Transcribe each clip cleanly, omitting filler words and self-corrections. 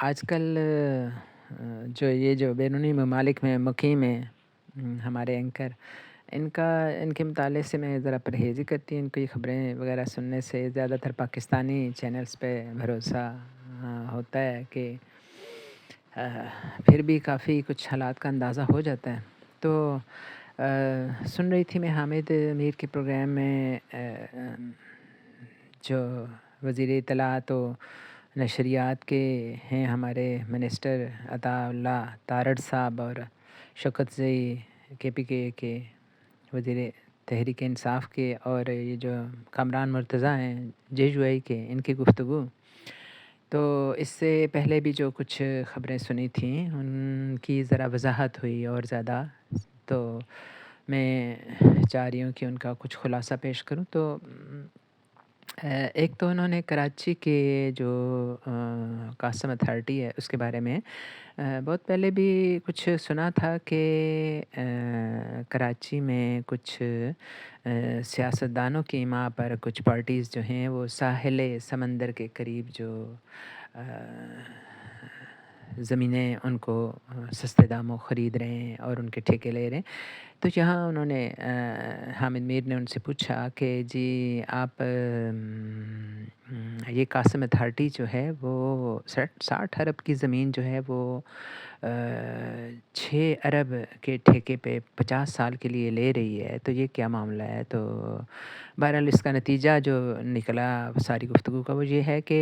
آج کل جو بیرونی ممالک میں مقیم ہیں ہمارے اینکر، ان کے مطالعے سے میں ذرا پرہیز ہی کرتی ہوں۔ ان کی خبریں وغیرہ سننے سے زیادہ تر پاکستانی چینلز پہ بھروسہ ہوتا ہے کہ پھر بھی کافی کچھ حالات کا اندازہ ہو جاتا ہے۔ تو سن رہی تھی میں حامد میر کے پروگرام میں جو وزیر اطلاعات و نشریات کے ہیں ہمارے منسٹر عطا اللہ تارڑ صاحب، اور شوکت زئی کے وزیر تحریک انصاف کے، اور یہ جو کامران مرتضیٰ ہیں JUI کے، ان کی گفتگو۔ تو اس سے پہلے بھی جو کچھ خبریں سنی تھیں ان کی ذرا وضاحت ہوئی اور زیادہ، تو میں چاہ رہی ہوں کہ ان کا کچھ خلاصہ پیش کروں۔ تو ایک تو انہوں نے کراچی کے جو کاسٹم اتھارٹی ہے اس کے بارے میں بہت پہلے بھی کچھ سنا تھا کہ کراچی میں کچھ سیاستدانوں کی ماں پر کچھ پارٹیز جو ہیں وہ ساحل سمندر کے قریب جو زمینیں ان کو سستے داموں خرید رہے ہیں اور ان کے ٹھیکے لے رہے ہیں۔ تو یہاں انہوں نے حامد میر نے ان سے پوچھا کہ جی آپ یہ قاسم اتھارٹی جو ہے وہ 60 ارب کی زمین جو ہے وہ 6 ارب کے ٹھیکے پہ 50 سال کے لیے لے رہی ہے، تو یہ کیا معاملہ ہے؟ تو بہرحال اس کا نتیجہ جو نکلا ساری گفتگو کا وہ یہ ہے کہ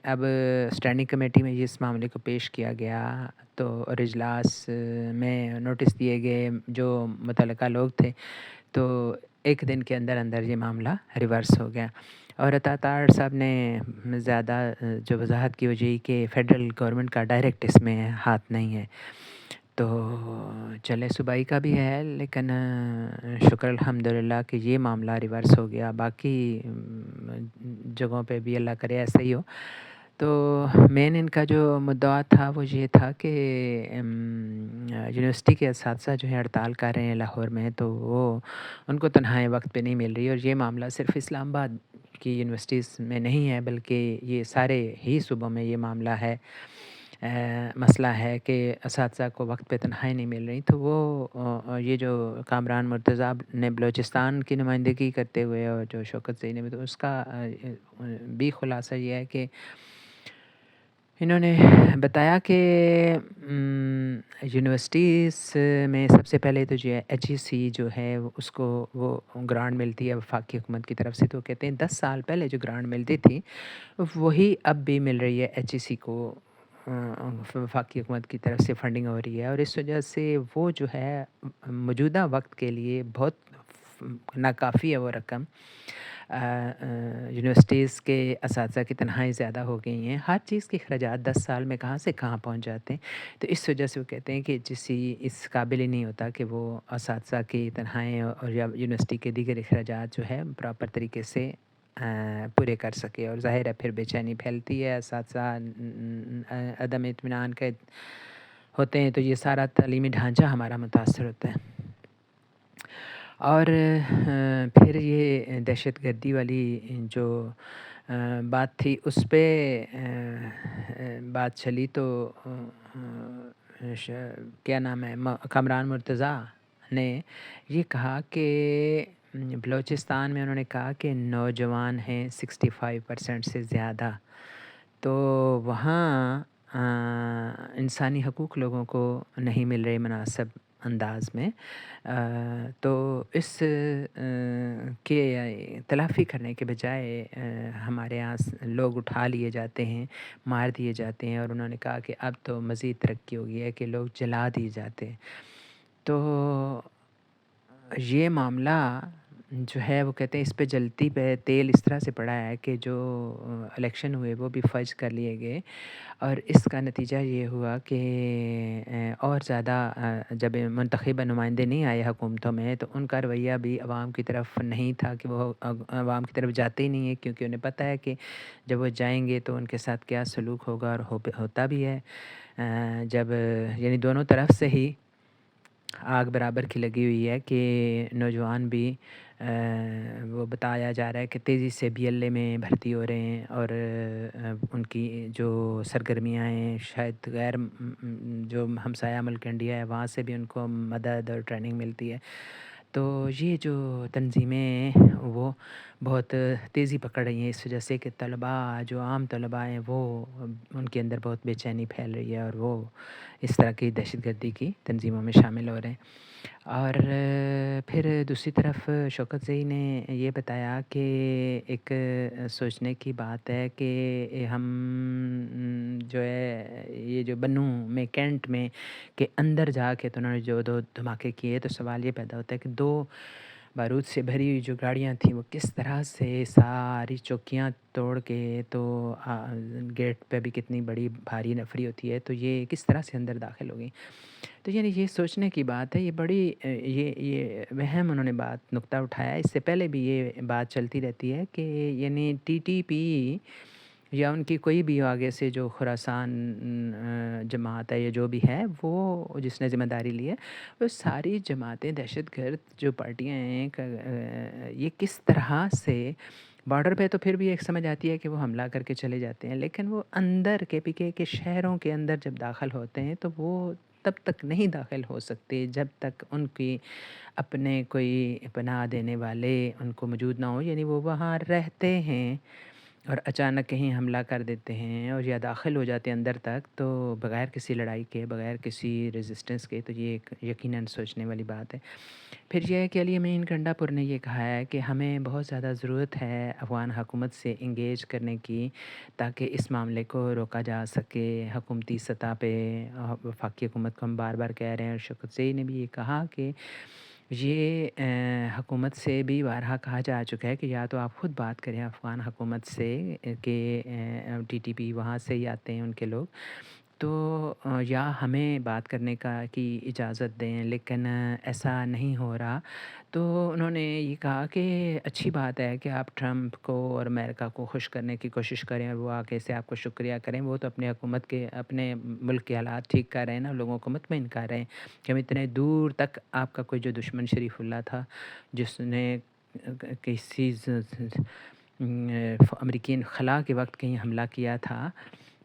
اب اسٹینڈنگ کمیٹی میں اس معاملے کو پیش کیا گیا، تو اور اجلاس میں نوٹس دیے گئے جو متعلقہ لوگ تھے، تو ایک دن کے اندر اندر یہ معاملہ ریورس ہو گیا۔ اور عطا تارڑ صاحب نے زیادہ جو وضاحت کی وہ یہی کہ فیڈرل گورنمنٹ کا ڈائریکٹ اس میں ہاتھ نہیں ہے، تو چلے صوبائی کا بھی ہے، لیکن شکر الحمدللہ کہ یہ معاملہ ریورس ہو گیا۔ باقی جگہوں پہ بھی اللہ کرے ایسا ہی ہو۔ تو مین ان کا جو مدعا تھا وہ یہ تھا کہ یونیورسٹی کے اساتذہ جو ہیں ہڑتال کر رہے ہیں لاہور میں، تو وہ ان کو تنہائی وقت پہ نہیں مل رہی، اور یہ معاملہ صرف اسلام آباد کی یونیورسٹیز میں نہیں ہے بلکہ یہ سارے ہی صوبوں میں یہ معاملہ ہے، مسئلہ ہے کہ اساتذہ کو وقت پہ تنخواہیں نہیں مل رہی۔ تو وہ یہ جو کامران مرتضیٰ نے بلوچستان کی نمائندگی کرتے ہوئے، اور جو شوکت زئی نے بھی، تو اس کا بھی خلاصہ یہ ہے کہ انہوں نے بتایا کہ یونیورسٹیز میں سب سے پہلے تو جو ہے HEC جو ہے اس کو وہ گرانٹ ملتی ہے وفاقی حکومت کی طرف سے، تو کہتے ہیں 10 سال پہلے جو گرانٹ ملتی تھی وہی اب بھی مل رہی ہے HEC کو، وفاقی حکومت کی طرف سے فنڈنگ ہو رہی ہے، اور اس وجہ سے وہ جو ہے موجودہ وقت کے لیے بہت ناکافی ہے وہ رقم۔ یونیورسٹیز کے اساتذہ کی تنہائی زیادہ ہو گئی ہیں، ہر چیز کے اخراجات 10 سال میں کہاں سے کہاں پہنچ جاتے ہیں، تو اس وجہ سے وہ کہتے ہیں کہ اس قابل ہی نہیں ہوتا کہ وہ اساتذہ کی تنہائیں اور یا یونیورسٹی کے دیگر اخراجات جو ہے پراپر طریقے سے پورے کر سکے، اور ظاہر ہے پھر بے چینی پھیلتی ہے، اساتذہ عدم اطمینان کے ہوتے ہیں، تو یہ سارا تعلیمی ڈھانچہ ہمارا متاثر ہوتا ہے۔ اور پھر یہ دہشت گردی والی جو بات تھی اس پہ بات چلی، تو کیا نام ہے، کامران مرتضیٰ نے یہ کہا کہ بلوچستان میں انہوں نے کہا کہ نوجوان ہیں 65% سے زیادہ، تو وہاں انسانی حقوق لوگوں کو نہیں مل رہے مناسب انداز میں، تو اس کے تلافی کرنے کے بجائے ہمارے یہاں لوگ اٹھا لیے جاتے ہیں، مار دیے جاتے ہیں، اور انہوں نے کہا کہ اب تو مزید ترقی ہو گئی ہے کہ لوگ جلا دیے جاتے ہیں۔ تو یہ معاملہ جو ہے وہ کہتے ہیں اس پہ جلتی پہ تیل اس طرح سے پڑا ہے کہ جو الیکشن ہوئے وہ بھی فج کر لیے گئے، اور اس کا نتیجہ یہ ہوا کہ اور زیادہ جب منتخبہ نمائندے نہیں آئے حکومتوں میں، تو ان کا رویہ بھی عوام کی طرف نہیں تھا کہ وہ عوام کی طرف جاتے ہی نہیں ہیں، کیونکہ انہیں پتہ ہے کہ جب وہ جائیں گے تو ان کے ساتھ کیا سلوک ہوگا، اور ہوتا بھی ہے جب یعنی دونوں طرف سے ہی آگ برابر کی لگی ہوئی ہے کہ نوجوان بھی وہ بتایا جا رہا ہے کہ تیزی سے بی ایل اے میں بھرتی ہو رہے ہیں، اور ان کی جو سرگرمیاں ہیں شاید غیر جو ہمسایہ ملک انڈیا ہے وہاں سے بھی ان کو مدد اور ٹریننگ ملتی ہے۔ تو یہ جو تنظیمیں ہیں وہ بہت تیزی پکڑ رہی ہیں، اس وجہ سے کہ طلباء جو عام طلباء ہیں وہ ان کے اندر بہت بے چینی پھیل رہی ہے، اور وہ اس طرح کی دہشت گردی کی تنظیموں میں شامل ہو رہے ہیں۔ اور پھر دوسری طرف شوکت زئی نے یہ بتایا کہ ایک سوچنے کی بات ہے کہ ہم جو ہے یہ جو بنو میں کینٹ میں کے اندر جا کے تو انہوں نے جو دو دھماکے کیے، تو سوال یہ پیدا ہوتا ہے کہ دو بارود سے بھری ہوئی جو گاڑیاں تھیں وہ کس طرح سے ساری چوکیاں توڑ کے، تو گیٹ پہ بھی کتنی بڑی بھاری نفری ہوتی ہے، تو یہ کس طرح سے اندر داخل ہو گئی۔ تو یعنی یہ سوچنے کی بات ہے، یہ بڑی یہ اہم انہوں نے بات نقطہ اٹھایا ہے۔ اس سے پہلے بھی یہ بات چلتی رہتی ہے کہ یعنی ٹی ٹی پی یا ان کی کوئی بھی آگے سے جو خراسان جماعت ہے یا جو بھی ہے، وہ جس نے ذمہ داری لی ہے، وہ ساری جماعتیں دہشت گرد جو پارٹیاں ہیں یہ کس طرح سے بارڈر پہ تو پھر بھی ایک سمجھ آتی ہے کہ وہ حملہ کر کے چلے جاتے ہیں، لیکن وہ اندر کے پی کے شہروں کے اندر جب داخل ہوتے ہیں تو وہ تب تک نہیں داخل ہو سکتے جب تک ان کی اپنے کوئی پناہ دینے والے ان کو موجود نہ ہوں، یعنی وہ وہاں رہتے ہیں اور اچانک کہیں حملہ کر دیتے ہیں اور یا داخل ہو جاتے ہیں اندر تک، تو بغیر کسی لڑائی کے، بغیر کسی ریزسٹنس کے، تو یہ ایک یقیناً سوچنے والی بات ہے۔ پھر یہ ہے کہ علی امین کنڈا پور نے یہ کہا ہے کہ ہمیں بہت زیادہ ضرورت ہے افغان حکومت سے انگیج کرنے کی، تاکہ اس معاملے کو روکا جا سکے حکومتی سطح پہ۔ وفاقی حکومت کو ہم بار بار کہہ رہے ہیں، اور شوکت زئی نے بھی یہ کہا کہ یہ حکومت سے بھی بارہا کہا جا چکا ہے کہ یا تو آپ خود بات کریں افغان حکومت سے کہ ٹی ٹی پی وہاں سے ہی آتے ہیں ان کے لوگ، تو یا ہمیں بات کرنے کی اجازت دیں، لیکن ایسا نہیں ہو رہا۔ تو انہوں نے یہ کہا کہ اچھی بات ہے کہ آپ ٹرمپ کو اور امریکہ کو خوش کرنے کی کوشش کریں اور وہ آگے سے آپ کو شکریہ کریں، وہ تو اپنے حکومت کے اپنے ملک کے حالات ٹھیک کر رہے ہیں نا، لوگوں کو مطمئن کر رہے ہیں کہ ہم اتنے دور تک آپ کا کوئی جو دشمن شریف اللہ تھا جس نے کسی امریکی خلا کے وقت کہیں حملہ کیا تھا،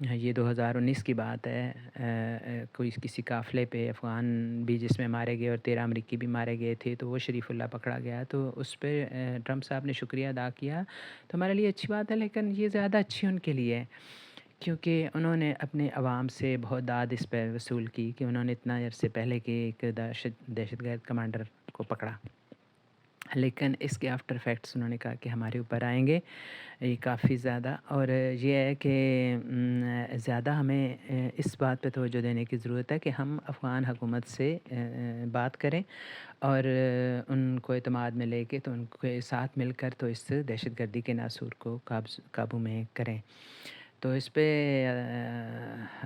یہ 2019 کی بات ہے، کوئی کسی قافلے پہ افغان بھی جس میں مارے گئے اور 13 امریکی بھی مارے گئے تھے، تو وہ شریف اللہ پکڑا گیا، تو اس پہ ٹرمپ صاحب نے شکریہ ادا کیا، تو ہمارے لیے اچھی بات ہے، لیکن یہ زیادہ اچھی ان کے لیے ہے کیونکہ انہوں نے اپنے عوام سے بہت داد اس پہ وصول کی کہ انہوں نے اتنا عرصے پہلے کے ایک دہشت گرد کمانڈر کو پکڑا، لیکن اس کے آفٹر افیکٹس انہوں نے کہا کہ ہمارے اوپر آئیں گے یہ کافی زیادہ، اور یہ ہے کہ زیادہ ہمیں اس بات پہ توجہ دینے کی ضرورت ہے کہ ہم افغان حکومت سے بات کریں اور ان کو اعتماد میں لے کے تو ان کے ساتھ مل کر تو اس دہشت گردی کے ناسور کو قابو میں کریں۔ تو اس پہ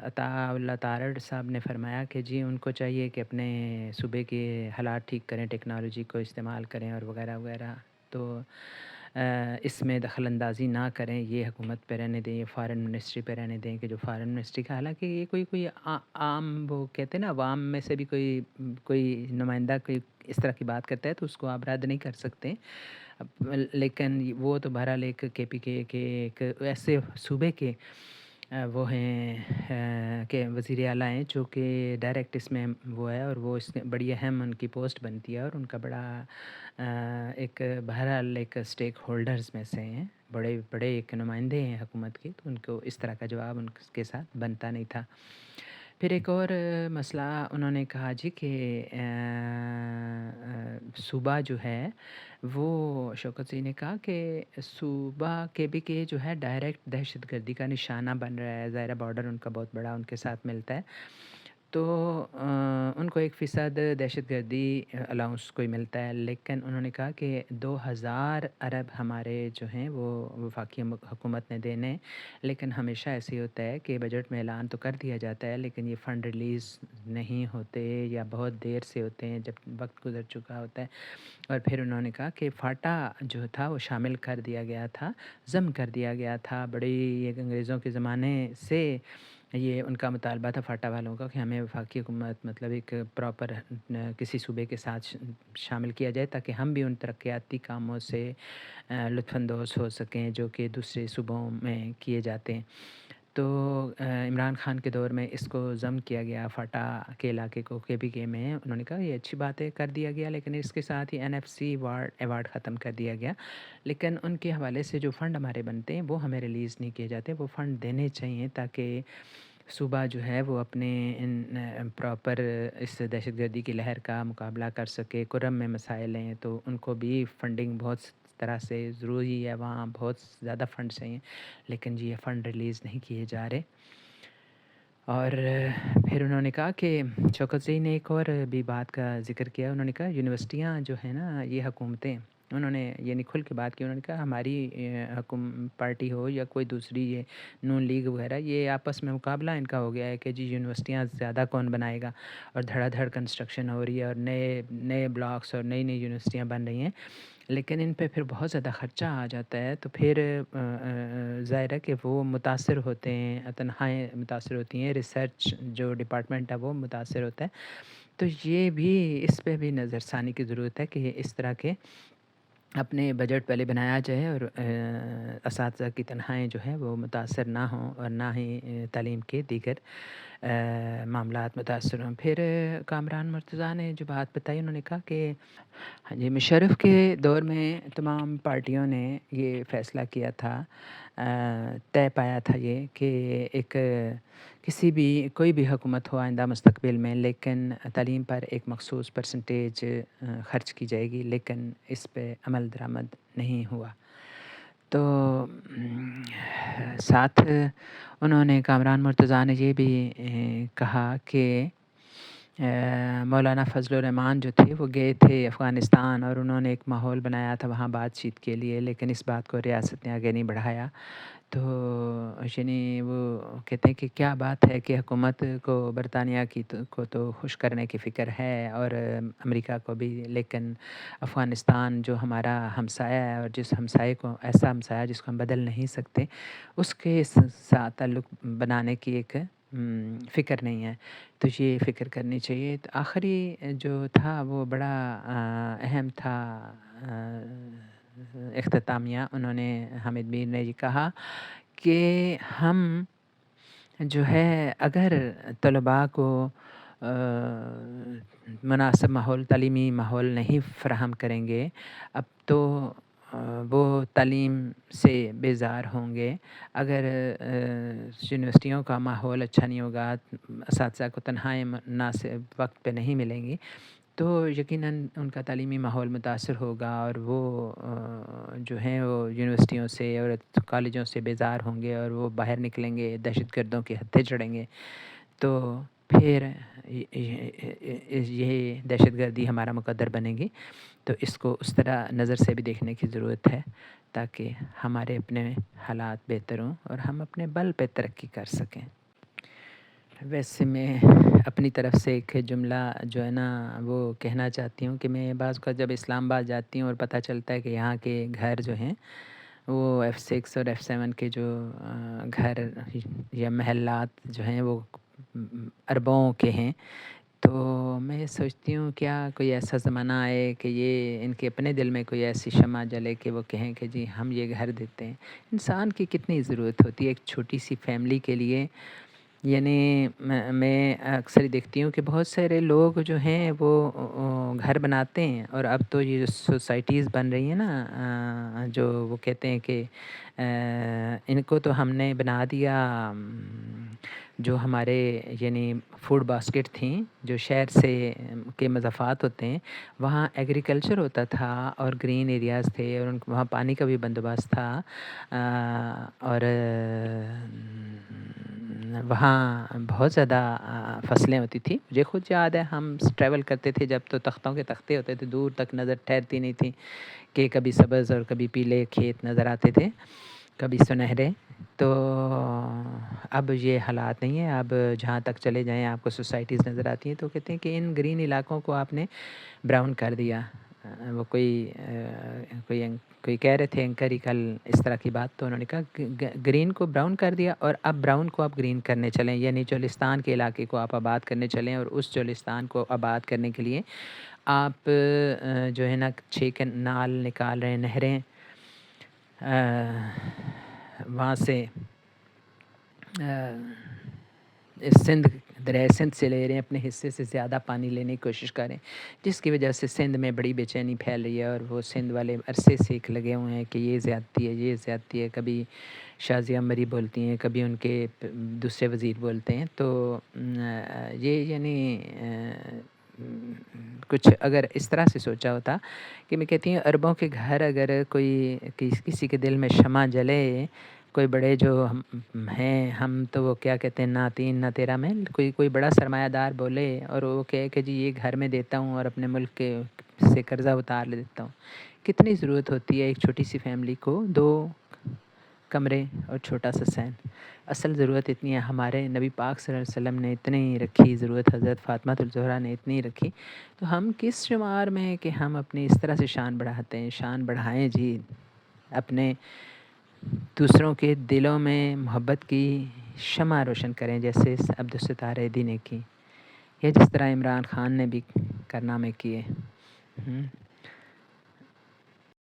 عطا اللہ تارڑ صاحب نے فرمایا کہ جی ان کو چاہیے کہ اپنے صوبے کے حالات ٹھیک کریں، ٹیکنالوجی کو استعمال کریں اور وغیرہ وغیرہ، تو اس میں دخل اندازی نہ کریں، یہ حکومت پہ رہنے دیں، یہ فارن منسٹری پہ رہنے دیں کہ جو فارن منسٹری کا، حالانکہ یہ کوئی عام وہ کہتے ہیں نا عوام میں سے بھی کوئی نمائندہ کوئی اس طرح کی بات کرتا ہے تو اس کو آپ رد نہیں کر سکتے، لیکن وہ تو بہرحال ایک کے پی کے ایک ایسے صوبے کے وہ ہیں کہ وزیر اعلیٰ ہیں جو کہ ڈائریکٹ اس میں وہ ہے، اور وہ اس میں بڑی اہم ان کی پوسٹ بنتی ہے، اور ان کا بڑا ایک بہرحال ایک اسٹیک ہولڈرز میں سے ہیں، بڑے بڑے ایک نمائندے ہیں حکومت کے، تو ان کو اس طرح کا جواب ان کے ساتھ بنتا نہیں تھا۔ پھر ایک اور مسئلہ انہوں نے کہا جی کہ صوبہ جو ہے وہ شوکت زئی نے کہا کہ صوبہ کے بھی کہ جو ہے ڈائریکٹ دہشت گردی کا نشانہ بن رہا ہے، ظاہرہ بارڈر ان کا بہت بڑا ان کے ساتھ ملتا ہے، تو ان کو 1% دہشت گردی الاؤنس کوئی ملتا ہے، لیکن انہوں نے کہا کہ 2000 ارب ہمارے جو ہیں وہ وفاقی حکومت نے دینے، لیکن ہمیشہ ایسے ہی ہوتا ہے کہ بجٹ میں اعلان تو کر دیا جاتا ہے لیکن یہ فنڈ ریلیز نہیں ہوتے یا بہت دیر سے ہوتے ہیں جب وقت گزر چکا ہوتا ہے، اور پھر انہوں نے کہا کہ فاٹا جو تھا وہ شامل کر دیا گیا تھا، ضم کر دیا گیا تھا، بڑی ایک انگریزوں کے زمانے سے یہ ان کا مطالبہ تھا فاٹا والوں کا کہ ہمیں وفاقی حکومت مطلب ایک پراپر کسی صوبے کے ساتھ شامل کیا جائے تاکہ ہم بھی ان ترقیاتی کاموں سے لطف اندوز ہو سکیں جو کہ دوسرے صوبوں میں کیے جاتے ہیں۔ تو عمران خان کے دور میں اس کو ضم کیا گیا، فاٹا کے علاقے کو KPK میں انہوں نے کہا یہ اچھی بات ہے، کر دیا گیا، لیکن اس کے ساتھ ہی NFC ایوارڈ ختم کر دیا گیا۔ لیکن ان کے حوالے سے جو فنڈ ہمارے بنتے ہیں وہ ہمیں ریلیز نہیں کیے جاتے، وہ فنڈ دینے چاہیے تاکہ صوبہ جو ہے وہ اپنے ان پراپر اس دہشت گردی کی لہر کا مقابلہ کر سکے۔ کرم میں مسائل ہیں تو ان کو بھی فنڈنگ بہت طرح سے ضروری ہے، وہاں بہت زیادہ فنڈ چاہیے، لیکن یہ فنڈ ریلیز نہیں کیے جا رہے۔ اور پھر انہوں نے کہا کہ شوکت زئی نے ایک اور بھی بات کا ذکر کیا، انہوں نے کہا یونیورسٹیاں جو ہیں نا یہ حکومتیں، انہوں نے یعنی کھل کے بات کی، انہوں نے کہا ہماری پارٹی ہو یا کوئی دوسری یہ نون لیگ وغیرہ، یہ آپس میں مقابلہ ان کا ہو گیا ہے کہ جی یونیورسٹیاں زیادہ کون بنائے گا، اور دھڑا دھڑ کنسٹرکشن ہو رہی ہے اور نئے بلاکس اور نئی یونیورسٹیاں بن رہی ہیں، لیکن ان پہ پھر بہت زیادہ خرچہ آ جاتا ہے، تو پھر ظاہر ہے کہ وہ متاثر ہوتے ہیں، تنخواہیں متاثر ہوتی ہیں، ریسرچ جو ڈپارٹمنٹ ہے وہ متاثر ہوتا ہے۔ تو یہ بھی اس پہ بھی نظر ثانی کی ضرورت ہے کہ اس طرح کے اپنے بجٹ پہلے بنایا جائے اور اساتذہ کی تنخواہیں جو ہیں وہ متاثر نہ ہوں اور نہ ہی تعلیم کے دیگر معاملات متاثر ہوں۔ پھر کامران مرتضیٰ نے جو بات بتائی، انہوں نے کہا کہ ہاں جی مشرف کے دور میں تمام پارٹیوں نے یہ فیصلہ کیا تھا، طے پایا تھا یہ کہ ایک کوئی بھی حکومت ہو آئندہ مستقبل میں، لیکن تعلیم پر ایک مخصوص پرسنٹیج خرچ کی جائے گی، لیکن اس پہ عمل درآمد نہیں ہوا۔ تو ساتھ انہوں نے کامران مرتضیٰ نے یہ بھی کہا کہ مولانا فضل الرحمان جو تھے وہ گئے تھے افغانستان اور انہوں نے ایک ماحول بنایا تھا وہاں بات چیت کے لیے، لیکن اس بات کو ریاست نے آگے نہیں بڑھایا۔ تو یعنی وہ کہتے ہیں کہ کیا بات ہے کہ حکومت کو برطانیہ کو تو خوش کرنے کی فکر ہے اور امریکہ کو بھی، لیکن افغانستان جو ہمارا ہمسایہ ہے اور جس ہمسائے کو ایسا ہمسایہ جس کو ہم بدل نہیں سکتے، اس کے ساتھ تعلق بنانے کی ایک فکر نہیں ہے، تو یہ فکر کرنی چاہیے۔ تو آخری جو تھا وہ بڑا اہم تھا، اختتامیہ انہوں نے حامد میر نے یہ کہا کہ ہم جو ہے اگر طلباء کو مناسب ماحول، تعلیمی ماحول نہیں فراہم کریں گے، اب تو وہ تعلیم سے بیزار ہوں گے۔ اگر یونیورسٹیوں کا ماحول اچھا نہیں ہوگا، اساتذہ کو تنخواہیں مناسب وقت پہ نہیں ملیں گی، تو یقیناً ان کا تعلیمی ماحول متاثر ہوگا اور وہ جو ہیں وہ یونیورسٹیوں سے اور کالجوں سے بیزار ہوں گے اور وہ باہر نکلیں گے، دہشت گردوں کے ہتھے چڑھیں گے، تو پھر یہ دہشت گردی ہمارا مقدر بنے گی۔ تو اس کو اس طرح نظر سے بھی دیکھنے کی ضرورت ہے تاکہ ہمارے اپنے حالات بہتر ہوں اور ہم اپنے بل پہ ترقی کر سکیں۔ ویسے میں اپنی طرف سے ایک جملہ جو ہے نا وہ کہنا چاہتی ہوں کہ میں بعض اوقات جب اسلام آباد جاتی ہوں اور پتہ چلتا ہے کہ یہاں کے گھر جو ہیں وہ F6 اور F7 کے جو گھر یا محلات جو ہیں وہ اربوں کے ہیں، تو میں سوچتی ہوں کیا کوئی ایسا زمانہ آئے کہ یہ ان کے اپنے دل میں کوئی ایسی شمع جلے کہ وہ کہیں کہ جی ہم یہ گھر دیتے ہیں۔ انسان کی کتنی ضرورت ہوتی ہے ایک چھوٹی سی فیملی کے لیے، یعنی میں اکثر دیکھتی ہوں کہ بہت سارے لوگ جو ہیں وہ گھر بناتے ہیں، اور اب تو یہ جو سوسائٹیز بن رہی ہیں نا جو وہ کہتے ہیں کہ ان کو تو ہم نے بنا دیا، جو ہمارے یعنی فوڈ باسکٹ تھیں جو شہر سے کے مضافات ہوتے ہیں، وہاں ایگریکلچر ہوتا تھا اور گرین ایریاز تھے اور وہاں پانی کا بھی بندوبست تھا، اور وہاں بہت زیادہ فصلیں ہوتی تھیں۔ مجھے خود یاد ہے ہم ٹریول کرتے تھے جب تو تختوں کے تختے ہوتے تھے، دور تک نظر ٹھہرتی نہیں تھی کہ کبھی سبز اور کبھی پیلے کھیت نظر آتے تھے، کبھی سنہرے۔ تو اب یہ حالات نہیں ہیں، اب جہاں تک چلے جائیں آپ کو سوسائٹیز نظر آتی ہیں، تو کہتے ہیں کہ ان گرین علاقوں کو آپ نے براؤن کر دیا۔ وہ کوئی کہہ رہے تھے اینکر ہی کل اس طرح کی بات، تو انہوں نے کہا گرین کو براؤن کر دیا اور اب براؤن کو آپ گرین کرنے چلیں، یعنی چولستان کے علاقے کو آپ آباد کرنے چلیں، اور اس چولستان کو آباد کرنے کے لیے آپ جو ہے نا 6 کنال نکال رہے ہیں، نہریں وہاں سے سندھ دریائے سندھ سے لے رہے ہیں، اپنے حصے سے زیادہ پانی لینے کی کوشش کریں، جس کی وجہ سے سندھ میں بڑی بے چینی پھیل رہی ہے، اور وہ سندھ والے عرصے سے لگے ہوئے ہیں کہ یہ زیادتی ہے، یہ زیادتی ہے۔ کبھی شازیہ مری بولتی ہیں، کبھی ان کے دوسرے وزیر بولتے ہیں، تو یہ یعنی کچھ اگر اس طرح سے سوچا ہوتا کہ میں کہتی ہوں اربوں کے گھر اگر کوئی کسی کے دل میں شمع جلے، کوئی بڑے جو ہیں، ہم تو وہ کیا کہتے ہیں، نہ تین نہ تیرا محل، کوئی بڑا سرمایہ دار بولے اور وہ کہے کہ جی یہ گھر میں دیتا ہوں اور اپنے ملک کے سے قرضہ اتار لے دیتا ہوں، کتنی ضرورت ہوتی ہے ایک چھوٹی سی فیملی کو 2 کمرے اور چھوٹا سا سین۔ اصل ضرورت اتنی ہے، ہمارے نبی پاک صلی اللہ علیہ وسلم نے اتنی رکھی ضرورت، حضرت فاطمہ الزہرا نے اتنی رکھی، تو ہم کس شمار میں ہیں کہ ہم اپنی اس طرح سے شان بڑھاتے ہیں؟ شان بڑھائیں جی، اپنے دوسروں کے دلوں میں محبت کی شمع روشن کریں، جیسے عبدالستار ایدھی نے کی، یا جس طرح عمران خان نے بھی کارنامے کیے۔